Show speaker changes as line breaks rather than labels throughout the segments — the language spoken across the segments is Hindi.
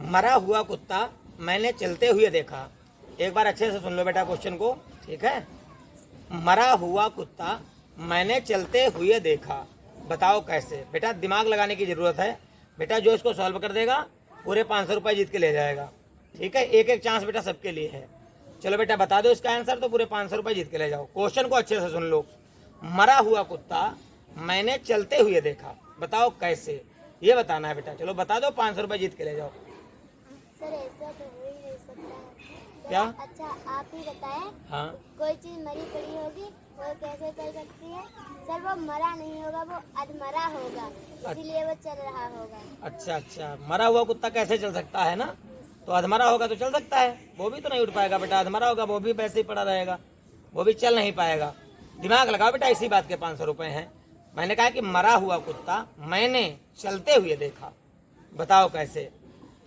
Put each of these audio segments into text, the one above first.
मरा हुआ कुत्ता मैंने चलते हुए देखा। एक बार अच्छे से सुन लो बेटा क्वेश्चन को, ठीक है। मरा हुआ कुत्ता मैंने चलते हुए देखा, बताओ कैसे। बेटा दिमाग लगाने की जरूरत है बेटा, जो इसको सॉल्व कर देगा पूरे 500 रुपये जीत के ले जाएगा, ठीक है। एक एक चांस बेटा सबके लिए है। चलो बेटा बता दो इसका आंसर, तो पूरे 500 रुपये जीत के ले जाओ। क्वेश्चन को अच्छे से सुन लो। मरा हुआ कुत्ता मैंने चलते हुए देखा, बताओ कैसे, ये बताना है बेटा। चलो बता दो, 500 रुपये जीत के ले जाओ।
सर ऐसा तो हो ही नहीं सकता है।
क्या?
अच्छा आप ही बताएं।
हाँ,
कोई चीज मरी पड़ी होगी वो कैसे चल सकती है? सर वो मरा नहीं होगा, वो अधमरा होगा, इसीलिए वो चल रहा होगा।
अच्छा, मरा हुआ कुत्ता कैसे चल सकता है ना, तो अधमरा होगा तो चल सकता है। वो भी तो नहीं उठ पाएगा बेटा, अधमरा होगा वो भी वैसे ही पड़ा रहेगा, वो भी चल नहीं पाएगा। दिमाग लगाओ बेटा, इसी बात के 500 रुपये हैं। मैंने कहा कि मरा हुआ कुत्ता मैंने चलते हुए देखा, बताओ कैसे।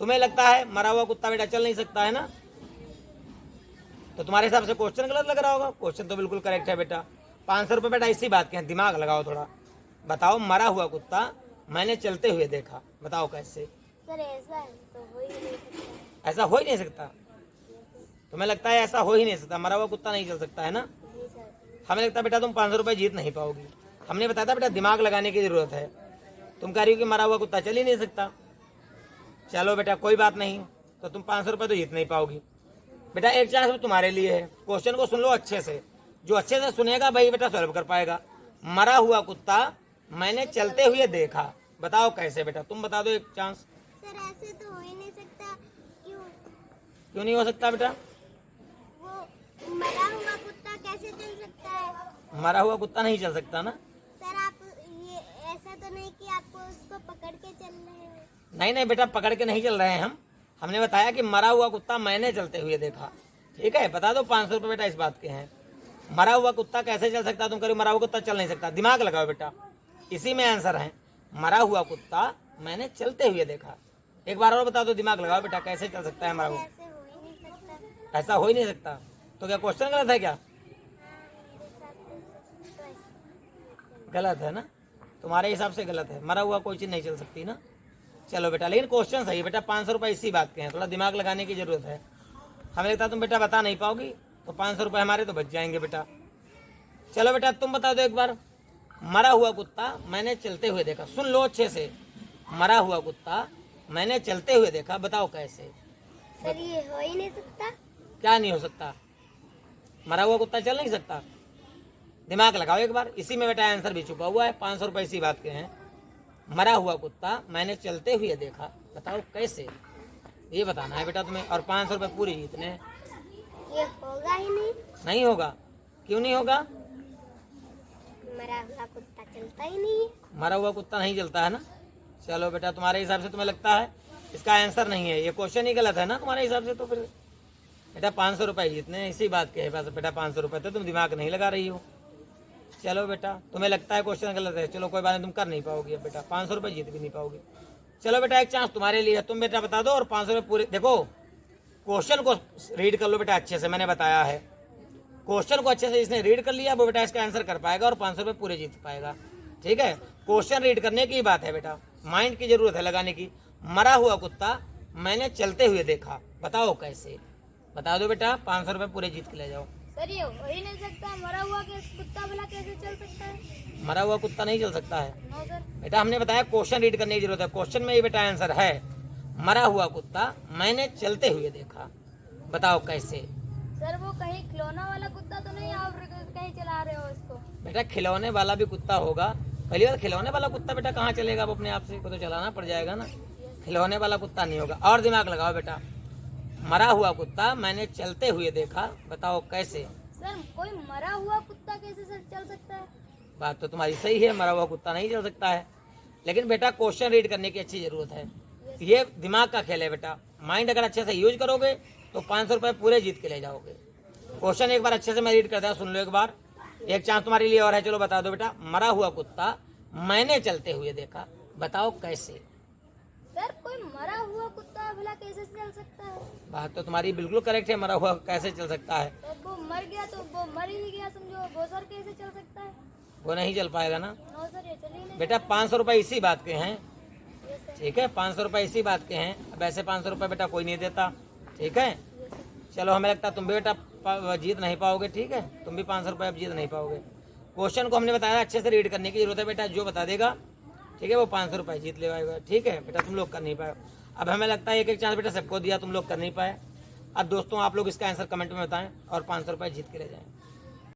तुम्हें लगता है मरा हुआ कुत्ता बेटा चल नहीं सकता है ना, तो तुम्हारे हिसाब से क्वेश्चन गलत लग रहा होगा। क्वेश्चन तो बिल्कुल करेक्ट है बेटा। 500 रुपये बेटा इसी बात के हैं, दिमाग लगाओ थोड़ा। बताओ मरा हुआ कुत्ता मैंने चलते हुए देखा, बताओ कैसे।
सर ऐसा तो हो ही नहीं सकता।
ऐसा हो ही नहीं सकता, तुम्हें लगता है ऐसा हो ही नहीं सकता, मरा हुआ कुत्ता नहीं चल सकता है ना।
नहीं सर।
हमें लगता है बेटा तुम 500 रुपये जीत नहीं पाओगी। हमने बताया था बेटा दिमाग लगाने की जरूरत है। तुम कह रही हो कि मरा हुआ कुत्ता चल ही नहीं सकता। चलो बेटा कोई बात नहीं, तो तुम 500 रुपये तो जीत नहीं पाओगी। बेटा एक चांस तुम्हारे लिए है, क्वेश्चन को सुन लो अच्छे से। जो अच्छे से सुनेगा भाई बेटा सॉल्व कर पाएगा। मरा हुआ कुत्ता मैंने चलते हुए देखा, बताओ कैसे बेटा। तुम बता दो एक चांस।
सर ऐसे तो हो ही नहीं सकता।
क्यों नहीं हो सकता बेटा?
वो मरा हुआ कुत्ता कैसे चल सकता है?
मरा हुआ कुत्ता नहीं चल सकता ना।
सर आप ये ऐसा तो नहीं कि आपको उसको पकड़ के चल रहे हो?
नहीं बेटा, पकड़ के नहीं चल रहे हैं हम। हमने बताया कि मरा हुआ कुत्ता मैंने चलते हुए देखा, ठीक है। बता दो 500 रुपये बेटा इस बात के हैं। मरा हुआ कुत्ता कैसे चल सकता, तुम करो मरा हुआ कुत्ता चल नहीं सकता। दिमाग लगाओ बेटा, इसी में आंसर है। मरा हुआ कुत्ता मैंने चलते हुए देखा। एक बार और बता दो, दिमाग लगाओ बेटा, कैसे चल सकता है मरा हुआ।
ऐसे हो ही नहीं सकता।
ऐसा हो ही नहीं सकता, तो क्या क्वेश्चन गलत है क्या? गलत है ना, तुम्हारे हिसाब से गलत है। मरा हुआ कोई चीज़ नहीं चल सकती ना। चलो बेटा, लेकिन क्वेश्चन सही है बेटा। 500 रुपये इसी बात के हैं, थोड़ा दिमाग लगाने की जरूरत है। हमें लगता है तुम बेटा बता नहीं पाओगी, तो 500 रुपये हमारे तो बच जाएंगे बेटा। चलो बेटा तुम बता दो एक बार। मरा हुआ कुत्ता मैंने चलते हुए देखा, सुन लो अच्छे से। मरा हुआ कुत्ता मैंने चलते हुए देखा, बताओ कैसे।
सर ये हो ही नहीं सकता।
क्या नहीं हो सकता? मरा हुआ कुत्ता चल नहीं सकता। दिमाग लगाओ एक बार, इसी में बेटा आंसर भी छुपा हुआ है। 500 रुपये इसी बात के हैं। मरा हुआ कुत्ता मैंने चलते हुए देखा, बताओ कैसे, ये बताना है बेटा तुम्हें। और 500 रुपये पूरी जीतने हैं।
ये होगा ही नहीं।
नहीं होगा, क्यों नहीं होगा?
मरा हुआ कुत्ता चलता ही नहीं है।
मरा हुआ कुत्ता नहीं चलता है ना। चलो बेटा तुम्हारे हिसाब से तुम्हें लगता है इसका आंसर नहीं है, ये क्वेश्चन ही गलत है ना तुम्हारे हिसाब से। तो फिर बेटा 500 रुपये जीतने हैं, इसी बात के है बस बेटा। 500 रुपये तो तुम दिमाग नहीं लगा रही हो। चलो बेटा तुम्हें लगता है क्वेश्चन गलत है, चलो कोई बात नहीं, तुम कर नहीं पाओगी अब बेटा। 500 रुपये जीत भी नहीं पाओगी। चलो बेटा एक चांस तुम्हारे लिए है, तुम बेटा बता दो और 500 रुपये पूरे। देखो क्वेश्चन को रीड कर लो बेटा अच्छे से, मैंने बताया है। क्वेश्चन को अच्छे से जिसने रीड कर लिया वो बेटा इसका आंसर कर पाएगा और 500 रुपये पूरे जीत पाएगा, ठीक है। क्वेश्चन रीड करने की बात है बेटा, माइंड की जरूरत है लगाने की। मरा हुआ कुत्ता मैंने चलते हुए देखा, बताओ कैसे। बता दो बेटा, 500 रुपये पूरे जीत के ले जाओ।
सर ये हो ही नहीं सकता। मरा हुआ कुत्ता भला कैसे चल सकता है?
मरा हुआ कुत्ता नहीं चल सकता है
नो सर।
बेटा, हमने बताया क्वेश्चन रीड करने की जरूरत है। क्वेश्चन में ये बेटा आंसर है, मरा हुआ कुत्ता मैंने चलते हुए देखा, बताओ कैसे।
सर वो कहीं खिलौना वाला कुत्ता तो नहीं, आप कहीं चला रहे हो इसको?
बेटा खिलौने वाला भी कुत्ता होगा। पहली बार खिलौने वाला कुत्ता बेटा कहाँ चलेगा, अब अपने आप से को तो चलाना पड़ जाएगा ना। खिलौने वाला कुत्ता नहीं होगा। और दिमाग लगाओ बेटा। मरा हुआ कुत्ता मैंने चलते हुए देखा, बताओ कैसे।
सर कोई मरा हुआ कुत्ता कैसे सर चल सकता है?
बात तो तुम्हारी सही है, मरा हुआ कुत्ता नहीं चल सकता है, लेकिन बेटा क्वेश्चन रीड करने की अच्छी जरूरत है। ये दिमाग का खेल है बेटा। माइंड अगर अच्छे से यूज करोगे तो 500 रुपये पूरे जीत के ले जाओगे। क्वेश्चन एक बार अच्छे से मैं रीड करता हूँ, सुन लो एक बार। एक चांस तुम्हारे लिए और है, चलो बता दो बेटा। मरा हुआ कुत्ता मैंने चलते हुए देखा, बताओ कैसे।
सर कोई मरा हुआ कुत्ता भला कैसे चल सकता है?
बात तो तुम्हारी बिल्कुल करेक्ट है, मरा हुआ कैसे चल सकता है।
तो वो मर गया तो वो मर ही गया समझो। वो सर कैसे चल सकता है?
वो नहीं चल पाएगा ना
नो सर ये चल ही नहीं।
बेटा। 500 रुपये इसी बात के हैं।
Yes sir.
ठीक है, 500 रुपये इसी बात के हैं। अब ऐसे 500 रुपये बेटा कोई नहीं देता, ठीक है। चलो हमें लगता है तुम भी बेटा जीत नहीं पाओगे, ठीक है, तुम भी 500 रुपये अब जीत नहीं पाओगे। क्वेश्चन को हमने बताया अच्छे से रीड करने की जरूरत है बेटा, जो बता देगा ठीक है वो 500 रुपये जीत लेगा, ठीक है बेटा। तुम लोग कर नहीं पाए। अब हमें लगता है एक एक चांस बेटा सबको दिया, तुम लोग कर नहीं पाए। अब दोस्तों आप लोग इसका आंसर कमेंट में बताएं और 500 रुपये जीत के ले जाएं।